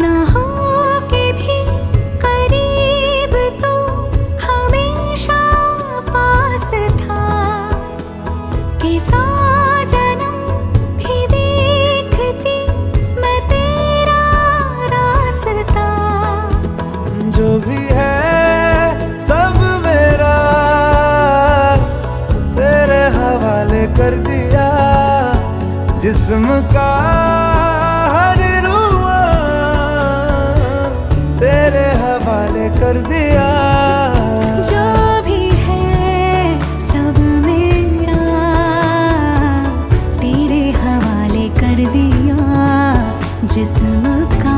ना हो के भी करीब तो हमेशा पास था, कि 100 जन्म भी देखती मैं तेरा रास्ता। जो भी है सब मेरा तेरे हवाले कर दिया, जिस्म का हर रुआ तेरे हवाले कर दिया। जो भी है सब मेरा तेरे हवाले कर दिया, जिस्म का